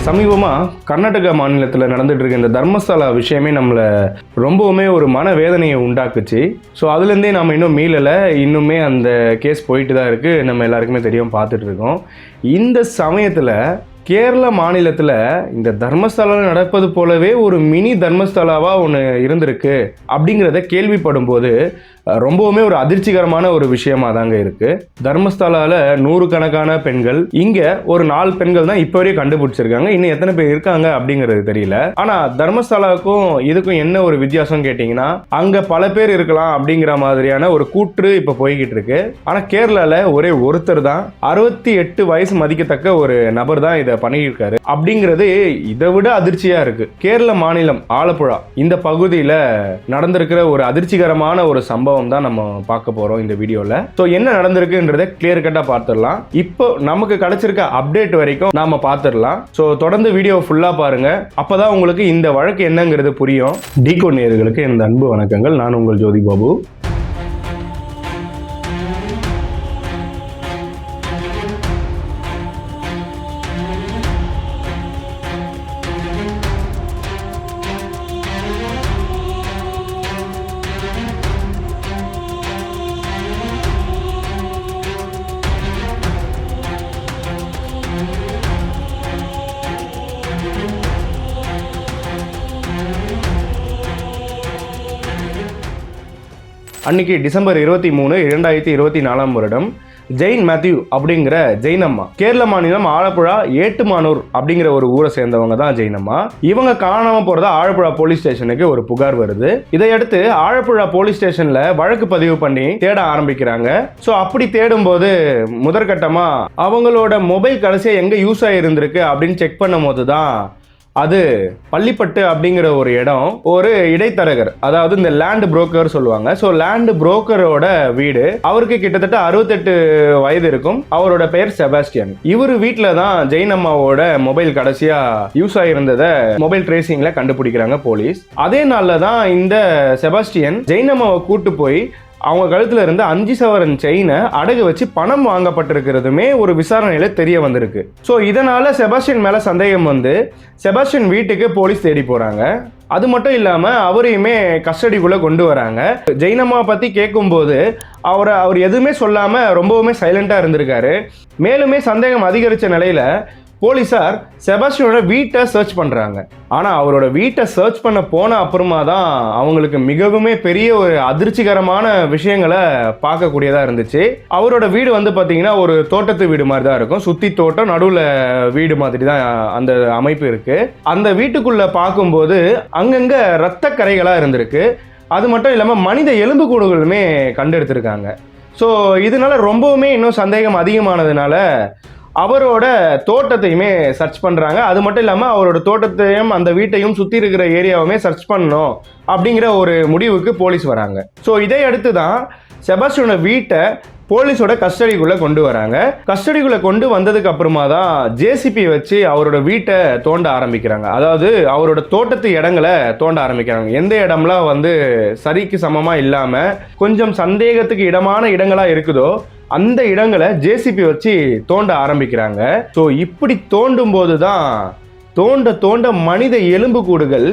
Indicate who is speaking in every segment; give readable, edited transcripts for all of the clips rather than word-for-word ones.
Speaker 1: சமீபமாக கர்நாடகா மாநிலத்தில் நடந்துட்டு இருக்க இந்த தர்மஸ்தலா விஷயமே நம்மளை ரொம்பவுமே ஒரு மனவேதனையை உண்டாக்குச்சு. ஸோ அதுலேருந்தே நம்ம இன்னும் மீளலை, இன்னுமே அந்த கேஸ் போயிட்டு தான் இருக்குது. நம்ம எல்லாருக்குமே தெரியும், பார்த்துட்டு இருக்கோம். இந்த சமயத்தில் கேரள மாநிலத்தில் இந்த தர்மஸ்தலம் நடப்பது போலவே ஒரு மினி தர்மஸ்தலாவாக ஒன்று இருந்திருக்கு அப்படிங்கிறத கேள்விப்படும் போது ரொம்பவுமே ஒரு அதிர்ச்சிகரமான ஒரு விஷயமா தாங்க இருக்கு. தர்மஸ்தலால 100 கணக்கான பெண்கள், இங்க ஒரு 4 பெண்கள் தான் இப்போ வரையும் கண்டுபிடிச்சிருக்காங்க. இன்னும் எத்தனை பேர் இருக்காங்க அப்படிங்கிறது தெரியல. ஆனா தர்மஸ்தலாவுக்கும் இதுக்கும் என்ன ஒரு வித்தியாசம் கேட்டீங்கன்னா, அங்க பல பேர் இருக்கலாம் அப்படிங்கிற மாதிரியான ஒரு கூற்று இப்ப போய்கிட்டு இருக்கு. ஆனா கேரளால ஒரே ஒருத்தர் தான், 68 வயசு மதிக்கத்தக்க ஒரு நபர் தான் இதை பண்ணியிருக்காரு அப்படிங்கிறது இதை விட அதிர்ச்சியா இருக்கு. கேரள மாநிலம் ஆலப்புழா இந்த பகுதியில நடந்திருக்கிற ஒரு அதிர்ச்சிகரமான ஒரு சம்பவம் தான் நம்ம பார்க்க போறோம் இந்த வீடியோல. சோ என்ன நடந்திருக்குன்றதை கிளியர் கட்டா பார்த்துடலாம். இப்போ நமக்கு கிடைச்சிருக்க அப்டேட் வரைக்கும் நாம பார்த்துடலாம். சோ தொடர்ந்து வீடியோ ஃபுல்லா பாருங்க, அப்பதான் உங்களுக்கு இந்த வழக்கு என்னங்கிறது புரியும். டிகோட் நேயர்களுக்கு எனது அன்பு வணக்கங்கள். நான் உங்கள் ஜோதி பாபு. அன்னைக்கு டிசம்பர் 23, 2024 வருடம் ஜெயின் மேத்யூ அப்படிங்கிற ஜெயினம்மா, கேரள மாநிலம் ஆலப்புழா ஏட்டுமானூர் அப்படிங்கிற ஒரு ஊரை சேர்ந்தவங்க தான் ஜெயினம்மா. இவங்க காணாம போறதா ஆலப்புழா போலீஸ் ஸ்டேஷனுக்கு ஒரு புகார் வருது. இதையடுத்து ஆலப்புழா போலீஸ் ஸ்டேஷன்ல வழக்கு பதிவு பண்ணி தேட ஆரம்பிக்கிறாங்க. ஸோ அப்படி தேடும் போது முதற்கட்டமா அவங்களோட மொபைல் கடைசியா எங்க யூஸ் ஆகிருந்திருக்கு அப்படின்னு செக் பண்ணும் போது தான் அது பள்ளிப்பட்டு அப்படிங்கிற ஒரு இடம், ஒரு இடைத்தரகர், அதாவது இந்த லேண்ட் புரோக்கர் சொல்லுவாங்க. ஸோ லேண்ட் புரோக்கரோட வீடு. அவருக்கு கிட்டத்தட்ட 68 வயது இருக்கும். அவரோட பெயர் செபாஸ்டியன். இவர் வீட்டில் தான் ஜெயினம்மாவோட மொபைல் கடைசியா யூஸ் ஆகிருந்ததை மொபைல் ட்ரேசிங்ல கண்டுபிடிக்கிறாங்க போலீஸ். அதே நாளில் தான் இந்த செபாஸ்டியன் ஜெயினம்மாவை கூட்டு போய் அவங்க கழுத்துல இருந்து 5 சவரன் செயினை அடகு வச்சு பணம் வாங்கப்பட்டிருக்கிறதுமே ஒரு விசாரணையில தெரிய வந்திருக்கு. ஸோ இதனால செபாஸ்டியன் மேல சந்தேகம் வந்து செபாஸ்டியன் வீட்டுக்கு போலீஸ் தேடி போறாங்க. அது மட்டும் இல்லாம அவரையுமே கஸ்டடிக்குள்ள கொண்டு வராங்க. ஜெயினம்மா பத்தி கேட்கும்போது அவர் எதுவுமே சொல்லாம ரொம்பவுமே சைலண்டா இருந்திருக்காரு. மேலுமே சந்தேகம் அதிகரிச்ச நிலையில போலீசார் செபாஸ்டியனோட வீட்டை சர்ச் பண்றாங்க. ஆனா அவரோட வீட்டை சர்ச் பண்ண போன அப்புறமா தான் அவங்களுக்கு மிகவுமே பெரிய ஒரு அதிர்ச்சிகரமான விஷயங்களை பார்க்கக்கூடியதா இருந்துச்சு. அவரோட வீடு வந்து பாத்தீங்கன்னா ஒரு தோட்டத்து வீடு மாதிரி தான் இருக்கும். சுத்தி தோட்டம், நடுவுல வீடு மாதிரி தான் அந்த அமைப்பு இருக்கு. அந்த வீட்டுக்குள்ள பார்க்கும்போது அங்கங்க ரத்த கரைகளா இருந்திருக்கு. அது மட்டும் இல்லாம மனித எலும்புக்கூடுகளுமே கண்டெடுத்திருக்காங்க. ஸோ இதனால ரொம்பவுமே இன்னும் சந்தேகம் அதிகமானதுனால அவரோட தோட்டத்தையுமே சர்ச் பண்ணுறாங்க. அது மட்டும் இல்லாமல் அவரோட தோட்டத்தையும் அந்த வீட்டையும் சுற்றி இருக்கிற ஏரியாவுமே சர்ச் பண்ணணும் அப்படிங்கிற ஒரு முடிவுக்கு போலீஸ் வராங்க. ஸோ இதை அடுத்து தான் செபாஸ்டியனோட வீட்டை போலீஸோட கஸ்டடிக்குள்ளே கொண்டு வராங்க. கஸ்டடிக்குள்ளே கொண்டு வந்ததுக்கு அப்புறமா தான் ஜேசிபி வச்சு அவரோட வீட்டை தோண்ட ஆரம்பிக்கிறாங்க. அதாவது அவரோட தோட்டத்து இடங்களை தோண்ட ஆரம்பிக்கிறாங்க. எந்த இடம்லாம் வந்து சரிக்கு சமமாக இல்லாமல் கொஞ்சம் சந்தேகத்துக்கு இடமான இடங்களாக இருக்குதோ அந்த இடங்களை ஜேசிபி வச்சு தோண்ட ஆரம்பிக்கிறாங்க. ஸோ இப்படி தோண்டும் போது தான் தோண்ட மனித எலும்புக்கூடுகள்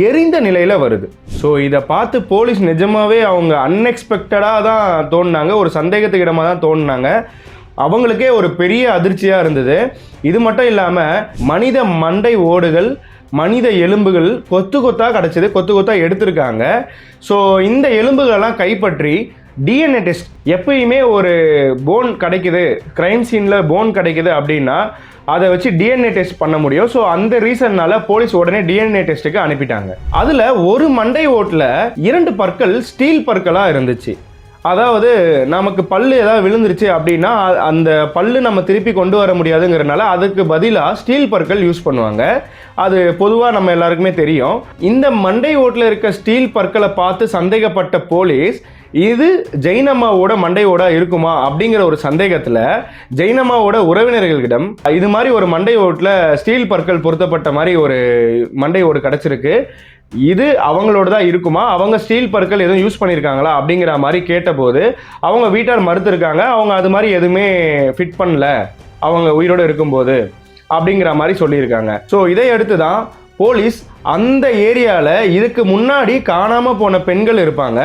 Speaker 1: எரிந்த நிலையில வருது. ஸோ இதை பார்த்து போலீஸ் நிஜமாவே அவங்க அன்எக்ஸ்பெக்டடாக தான் தோண்டினாங்க, ஒரு சந்தேகத்துக்கு இடமாக தான் தோண்டினாங்க. அவங்களுக்கே ஒரு பெரிய அதிர்ச்சியாக இருந்தது. இது மட்டும் இல்லாமல் மனித மண்டை ஓடுகள், மனித எலும்புகள் கொத்து கொத்தாக கிடச்சிது, கொத்து கொத்தாக எடுத்திருக்காங்க. ஸோ இந்த எலும்புகளெல்லாம் கைப்பற்றி டிஎன்ஏ டெஸ்ட், எப்பயுமே ஒரு போன் கிடைக்குது, கிரைம் சீனில் போன் கிடைக்குது அப்படின்னா அதை வச்சு டிஎன்ஏ டெஸ்ட் பண்ண முடியும். ஸோ அந்த ரீசன்னால போலீஸ் உடனே டிஎன்ஏ டெஸ்ட்டுக்கு அனுப்பிட்டாங்க. அதில் ஒரு மண்டை ஓட்டில் 2 பற்கள் ஸ்டீல் பற்களாக இருந்துச்சு. அதாவது நமக்கு பல்லு ஏதாவது விழுந்துருச்சு அப்படின்னா அந்த பல்லு நம்ம திருப்பி கொண்டு வர முடியாதுங்கிறனால அதுக்கு பதிலாக ஸ்டீல் பற்கள் யூஸ் பண்ணுவாங்க. அது பொதுவாக நம்ம எல்லாருக்குமே தெரியும். இந்த மண்டை ஓட்டில் இருக்க ஸ்டீல் பற்களை பார்த்து சந்தேகப்பட்ட போலீஸ் இது ஜெயினம்மாவோட மண்டையோட இருக்குமா அப்படிங்கிற ஒரு சந்தேகத்தில் ஜெயினம்மாவோட உறவினர்களிடம் இது மாதிரி ஒரு மண்டை ஓட்டில் ஸ்டீல் பற்கள் பொருத்தப்பட்ட மாதிரி ஒரு மண்டை ஓடு கிடச்சிருக்கு, இது அவங்களோட தான் இருக்குமா, அவங்க ஸ்டீல் பற்கள் எதுவும் யூஸ் பண்ணியிருக்காங்களா அப்படிங்கிற மாதிரி கேட்டபோது அவங்க வீட்டார் மறுத்திருக்காங்க. அவங்க அது மாதிரி எதுவுமே ஃபிட் பண்ணல அவங்க உயிரோடு இருக்கும்போது அப்படிங்கிற மாதிரி சொல்லியிருக்காங்க. ஸோ இதை அடுத்து தான் போலீஸ் அந்த ஏரியாவில் இதுக்கு முன்னாடி காணாமல் போன பெண்கள் இருப்பாங்க.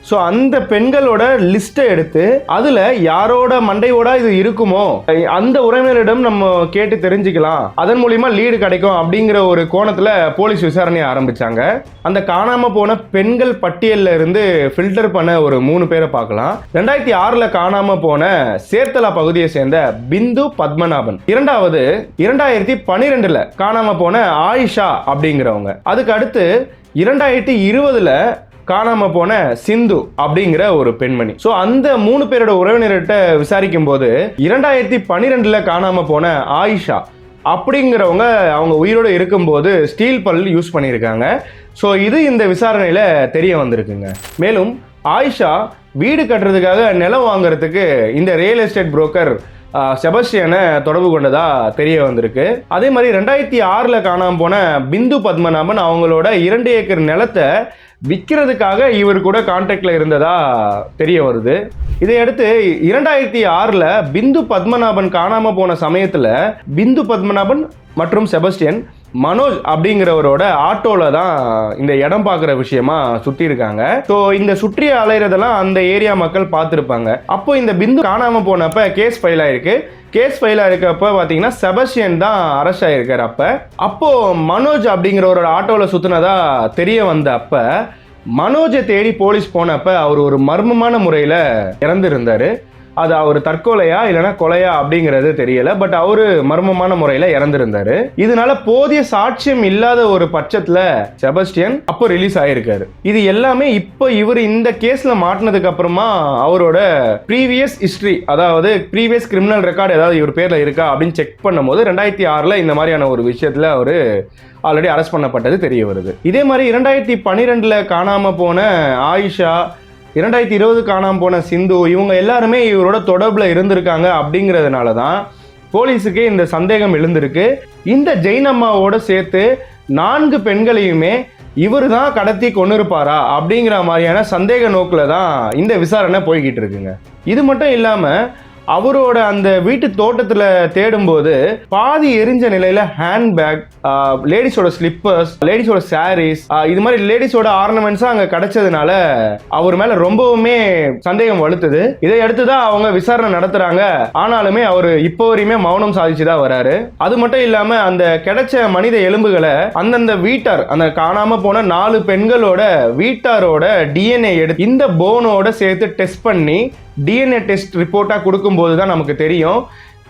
Speaker 1: ஸோ அந்த பெண்களோட லிஸ்ட்டை எடுத்து அதில் யாரோட மண்டையோட இது இருக்குமோ அந்த உறவினரிடம் நம்ம கேட்டு தெரிஞ்சுக்கலாம், அதன் மூலியமா லீடு கிடைக்கும் அப்படிங்கிற ஒரு கோணத்தில் போலீஸ் விசாரணையை ஆரம்பிச்சாங்க. அந்த காணாமல் போன பெண்கள் பட்டியலில் இருந்து ஃபில்டர் பண்ண ஒரு 3 பேரை பார்க்கலாம். 2006 காணாமல் போன சேர்த்தலா பகுதியை சேர்ந்த பிந்து பத்மநாபன். இரண்டாவது 2012 காணாமல் போன ஆயிஷா அப்படிங்கிறவங்க. அதுக்கு அடுத்து 2020 காணாம போன சிந்து அப்படிங்கிற ஒரு பெண்மணி. ஸோ அந்த 3 பேரோட உறவினர்கிட்ட விசாரிக்கும் போது 2012 காணாம போன ஆயிஷா அப்படிங்கிறவங்க அவங்க உயிரோடு இருக்கும்போது ஸ்டீல் பல் யூஸ் பண்ணியிருக்காங்க. ஸோ இது இந்த விசாரணையில் தெரிய வந்திருக்குங்க. மேலும் ஆயிஷா வீடு கட்டுறதுக்காக நிலம் வாங்குறதுக்கு இந்த ரியல் எஸ்டேட் புரோக்கர் செபஸ்டியனை தொடர்பு கொண்டதா தெரிய வந்திருக்கு. அதே மாதிரி 2006 காணாம போன பிந்து பத்மநாபன் அவங்களோட 2 ஏக்கர் நிலத்தை விற்கிறதுக்காக இவர் கூட கான்டாக்ட்ல இருந்ததா தெரிய வருது. இதையடுத்து 2006 பிந்து பத்மநாபன் காணாம போன சமயத்துல பிந்து பத்மநாபன் மற்றும் செபஸ்டியன் மனோஜ் அப்படிங்கிறவரோட ஆட்டோல தான் இந்த இடம் பார்க்குற விஷயமா சுற்றி இருக்காங்க. ஸோ இந்த சுற்றி அலையிறதெல்லாம் அந்த ஏரியா மக்கள் பார்த்துருப்பாங்க. அப்போ இந்த பிந்து காணாம போனப்ப கேஸ் ஃபைல் ஆயிருக்கு. கேஸ் ஃபைல் ஆயிருக்கப்ப பார்த்தீங்கன்னா செபஸ்டியன் தான் அரெஸ்ட் ஆயிருக்காரு. அப்போ மனோஜ் அப்படிங்கிறவரோட ஆட்டோவில் சுற்றினதா தெரிய வந்த அப்ப மனோஜை தேடி போலீஸ் போனப்ப அவர் ஒரு மர்மமான முறையில் இறந்துருந்தாரு. அது அவர் தற்கொலையா இல்லைன்னா கொலையா அப்படிங்கிறது தெரியல. பட் அவரு மர்மமான முறையில் இறந்திருந்தாரு. இதனால போதிய சாட்சியம் இல்லாத ஒரு பட்சத்தில் செபஸ்டியன் அப்போ ரிலீஸ் ஆயிருக்காரு. இது எல்லாமே இப்போ இவர் இந்த கேஸ்ல மாட்டினதுக்கு அப்புறமா அவரோட ப்ரீவியஸ் ஹிஸ்டரி, அதாவது ப்ரீவியஸ் கிரிமினல் ரெக்கார்டு ஏதாவது இவர் பேர்ல இருக்கா அப்படின்னு செக் பண்ணும்போது 2006 இந்த மாதிரியான ஒரு விஷயத்துல அவரு ஆல்ரெடி அரெஸ்ட் பண்ணப்பட்டது தெரிய வருது. இதே மாதிரி 2012 காணாம போன ஆயிஷா, 2020 காணாமல் போன சிந்து, இவங்க எல்லாருமே இவரோட தொடர்பில் இருந்திருக்காங்க. அப்படிங்கிறதுனால தான் போலீஸுக்கே இந்த சந்தேகம் எழுந்திருக்கு. இந்த ஜெயின் அம்மாவோட சேர்த்து 4 பெண்களையுமே இவர் தான் கடத்தி கொண்டு இருப்பாரா அப்படிங்கிற மாதிரியான சந்தேக நோக்கில் தான் இந்த விசாரணை போய்கிட்டு இருக்குங்க. இது மட்டும் இல்லாமல் அவரோட அந்த வீட்டு தோட்டத்தில் தேடும்போது பாதி எரிஞ்ச நிலையில் ஹேண்ட்பேக், லேடிஸோட ஸ்லிப்பர்ஸ், லேடிஸோட சாரீஸ், இது மாதிரி லேடிஸோட ஆர்னமெண்ட்ஸும் அங்கே கிடைச்சதுனால அவர் மேலே ரொம்பவுமே சந்தேகம் வலுத்துது. இதை அடுத்து தான் அவங்க விசாரணை நடத்துகிறாங்க. ஆனாலுமே அவர் இப்போ வரையுமே மௌனம் சாதிச்சு தான் வராரு. அது மட்டும் இல்லாமல் அந்த கிடைச்ச மனித எலும்புகளை அந்தந்த வீட்டார், அந்த காணாமல் போன 4 பெண்களோட வீட்டாரோட டிஎன்ஏ எடுத்து இந்த போனோட சேர்த்து டெஸ்ட் பண்ணி டிஎன்ஏ டெஸ்ட் ரிப்போர்ட்டாக கொடுக்கும்போது தான் நமக்கு தெரியும்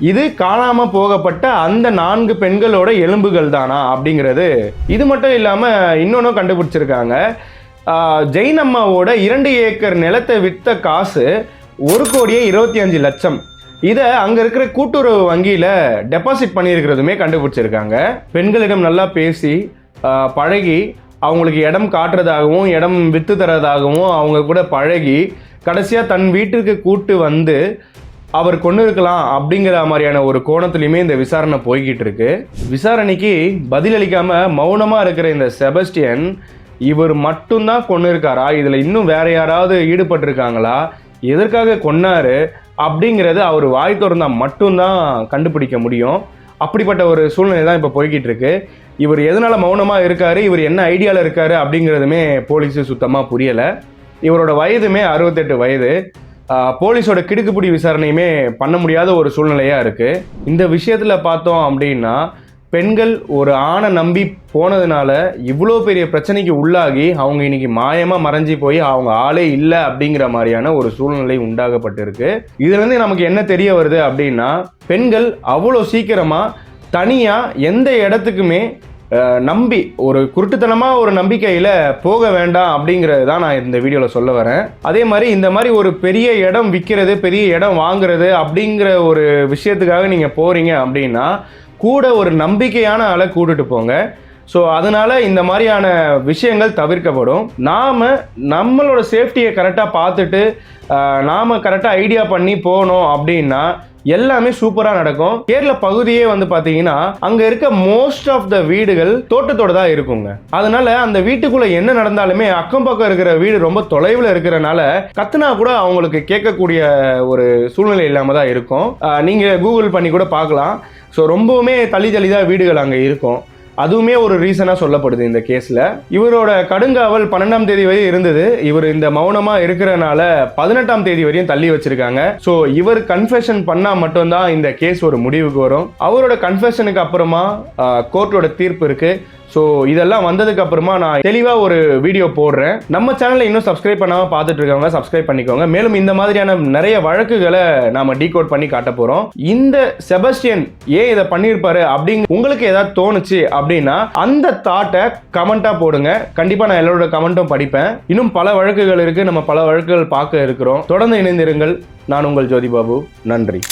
Speaker 1: இது காணாமல் போகப்பட்ட அந்த 4 பெண்களோட எலும்புகள் தானா அப்படிங்கிறது. இது மட்டும் இல்லாமல் இன்னொன்றும் கண்டுபிடிச்சிருக்காங்க. ஜெயின் அம்மாவோட 2 ஏக்கர் நிலத்தை விற்ற காசு 1,25,00,000. இதை அங்கே இருக்கிற கூட்டுறவு வங்கியில் டெபாசிட் பண்ணியிருக்கிறதுமே கண்டுபிடிச்சிருக்காங்க. பெண்களிடம் நல்லா பேசி பழகி அவங்களுக்கு இடம் காட்டுறதாகவும் இடம் விற்று தரதாகவும் அவங்க கூட பழகி கடைசியாக தன் வீட்டுக்கு கூட்டு வந்து அவர் கொண்டு இருக்கலாம் அப்படிங்கிற மாதிரியான ஒரு கோணத்துலையுமே இந்த விசாரணை போய்கிட்டு இருக்கு. விசாரணைக்கு பதிலளிக்காம மௌனமாக இருக்கிற இந்த செபஸ்டியன் இவர் மட்டும்தான் கொண்டு இருக்காரா, இதில் இன்னும் வேற யாராவது ஈடுபட்டிருக்காங்களா, எதற்காக கொன்னாரு அப்படிங்கிறது அவர் வாய் திறந்தா மட்டும்தான் கண்டுபிடிக்க முடியும். அப்படிப்பட்ட ஒரு சூழ்நிலை தான் இப்போ போய்கிட்டு இருக்கு. இவர் எதனால மௌனமாக இருக்காரு, இவர் என்ன ஐடியாவில் இருக்காரு அப்படிங்கிறதுமே போலீஸு சுத்தமாக புரியலை. இவரோட வயதுமே 68 வயது. போலீஸோட கிடுக்குப்பிடி விசாரணையுமே பண்ண முடியாத ஒரு சூழ்நிலையாக இருக்குது. இந்த விஷயத்தில் பார்த்தோம் அப்படின்னா பெண்கள் ஒரு ஆணை நம்பி போனதுனால இவ்வளோ பெரிய பிரச்சனைக்கு உள்ளாகி அவங்க இன்னைக்கு மாயமாக மறைஞ்சி போய் அவங்க ஆளே இல்லை அப்படிங்கிற மாதிரியான ஒரு சூழ்நிலை உண்டாகப்பட்டிருக்கு. இதுலேருந்து நமக்கு என்ன தெரிய வருது அப்படின்னா பெண்கள் அவ்வளோ சீக்கிரமாக தனியாக எந்த இடத்துக்குமே நம்பி ஒரு குருட்டுத்தனமாக ஒரு நம்பிக்கையில் போக வேண்டாம் அப்படிங்கிறது தான் நான் இந்த வீடியோவில் சொல்ல வரேன். அதே மாதிரி இந்த மாதிரி ஒரு பெரிய இடம் விற்கிறது, பெரிய இடம் வாங்குறது அப்படிங்கிற ஒரு விஷயத்துக்காக நீங்கள் போகிறீங்க அப்படின்னா கூட ஒரு நம்பிக்கையான ஆளை கூட்டிட்டு போங்க. ஸோ அதனால இந்த மாதிரியான விஷயங்கள் தவிர்க்கப்படும். நம்மளோட சேஃப்டியை கரெக்டாக பார்த்துட்டு நாம் கரெக்டாக ஐடியா பண்ணி போனோம் அப்படின்னா எல்லாமே சூப்பராக நடக்கும். கேரள பகுதியே வந்து பார்த்தீங்கன்னா அங்கே இருக்க மோஸ்ட் ஆஃப் த வீடுகள் தோட்டத்தோட தான் இருக்குங்க. அதனால அந்த வீட்டுக்குள்ளே என்ன நடந்தாலுமே அக்கம் பக்கம் இருக்கிற வீடு ரொம்ப தொலைவில் இருக்கிறனால கத்துனா கூட அவங்களுக்கு கேட்கக்கூடிய ஒரு சூழ்நிலை இல்லாமல் தான் இருக்கும். நீங்கள் கூகுள் பண்ணி கூட பார்க்கலாம். ஸோ ரொம்பவுமே தள்ளி தான் வீடுகள் அங்கே இருக்கும். அதுவுமே ஒரு ரீசனாக சொல்லப்படுது இந்த கேஸில். இவரோட கடுங்காவல் 12ஆம் தேதி வரை இருந்தது. இவர் இந்த மௌனமாக இருக்கிறனால 18ஆம் தேதி வரையும் தள்ளி வச்சிருக்காங்க. ஸோ இவர் கன்ஃபெஷன் பண்ணால் மட்டும்தான் இந்த கேஸ் ஒரு முடிவுக்கு வரும். அவரோட கன்ஃபெஷனுக்கு அப்புறமா கோர்ட்டோட தீர்ப்பு இருக்கு. ஸோ இதெல்லாம் வந்ததுக்கு அப்புறமா நான் தெளிவாக ஒரு வீடியோ போடுறேன். நம்ம சேனலை இன்னும் சப்ஸ்கிரைப் பண்ணாமல் பார்த்துட்டு இருக்கவங்க சப்ஸ்கிரைப் பண்ணிக்கோங்க. மேலும் இந்த மாதிரியான நிறைய வழக்குகளை நாம டீகோட் பண்ணி காட்ட போறோம். இந்த செபஸ்டியன் ஏன் இதை பண்ணியிருப்பாரு அப்படிங்க உங்களுக்கு ஏதாவது தோணுச்சு அப்படின்னா அந்த தாட்டை கமெண்டா போடுங்க. கண்டிப்பா நான் எல்லாரோட கமெண்ட்டும் படிப்பேன். இன்னும் பல வழக்குகள் இருக்கு. நம்ம பல வழக்குகள் பார்க்க இருக்கிறோம். தொடர்ந்து இணைந்திருங்கள். நான் உங்கள் ஜோதி பாபு. நன்றி.